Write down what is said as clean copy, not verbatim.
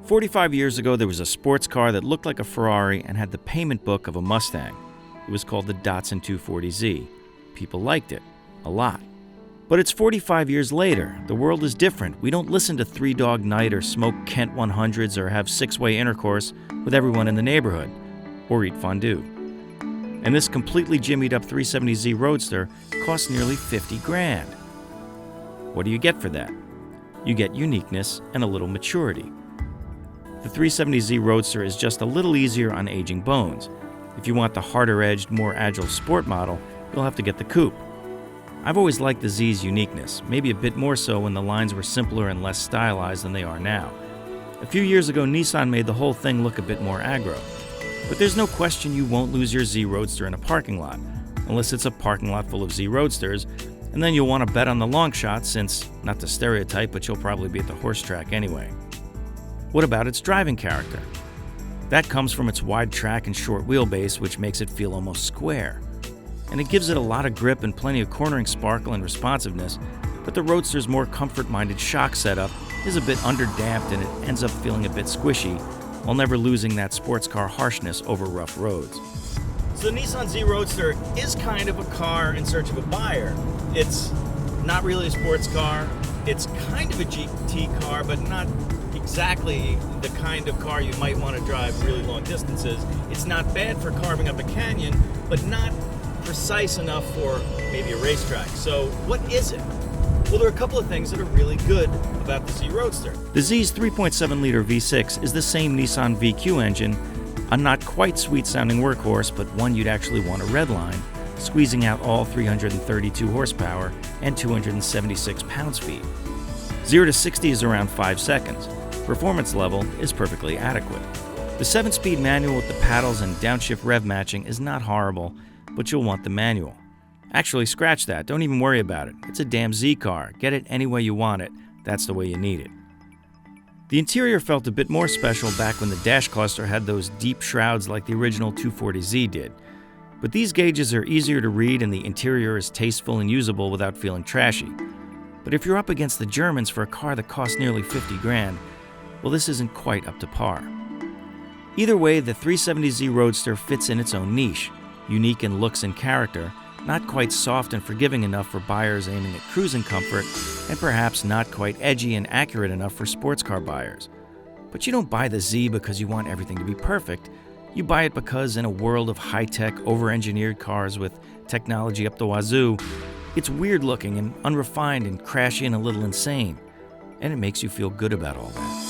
45 years ago, there was a sports car that looked like a Ferrari and had the payment book of a Mustang. It was called the Datsun 240Z. People liked it. A lot. But it's 45 years later. The world is different. We don't listen to Three Dog Night or smoke Kent 100s or have six-way intercourse with everyone in the neighborhood. Or eat fondue. And this completely jimmied up 370Z Roadster costs nearly 50 grand. What do you get for that? You get uniqueness and a little maturity. The 370Z Roadster is just a little easier on aging bones. If you want the harder-edged, more agile sport model, you'll have to get the coupe. I've always liked the Z's uniqueness, maybe a bit more so when the lines were simpler and less stylized than they are now. A few years ago, Nissan made the whole thing look a bit more aggro. But there's no question you won't lose your Z Roadster in a parking lot, unless it's a parking lot full of Z Roadsters, and then you'll want to bet on the long shot since, not to stereotype, but you'll probably be at the horse track anyway. What about its driving character? That comes from its wide track and short wheelbase, which makes it feel almost square. And it gives it a lot of grip and plenty of cornering sparkle and responsiveness, but the Roadster's more comfort-minded shock setup is a bit underdamped and it ends up feeling a bit squishy, while never losing that sports car harshness over rough roads. So the Nissan Z Roadster is kind of a car in search of a buyer. It's not really a sports car. It's kind of a GT car, but not exactly the kind of car you might want to drive really long distances. It's not bad for carving up a canyon, but not precise enough for maybe a racetrack. So what is it? Well, there are a couple of things that are really good about the Z Roadster. The Z's 3.7-liter V6 is the same Nissan VQ engine, a not quite sweet-sounding workhorse, but one you'd actually want to redline, squeezing out all 332 horsepower and 276 pound-feet. 0 to 60 is around 5 seconds. Performance level is perfectly adequate. The 7-speed manual with the paddles and downshift rev matching is not horrible, but you'll want the manual. Actually, scratch that. Don't even worry about it. It's a damn Z car. Get it any way you want it. That's the way you need it. The interior felt a bit more special back when the dash cluster had those deep shrouds like the original 240Z did. But these gauges are easier to read and the interior is tasteful and usable without feeling trashy. But if you're up against the Germans for a car that costs nearly 50 grand, well, this isn't quite up to par. Either way, the 370Z Roadster fits in its own niche, unique in looks and character, not quite soft and forgiving enough for buyers aiming at cruising comfort, and perhaps not quite edgy and accurate enough for sports car buyers. But you don't buy the Z because you want everything to be perfect. You buy it because in a world of high-tech, over-engineered cars with technology up the wazoo, it's weird-looking and unrefined and crashy and a little insane. And it makes you feel good about all that.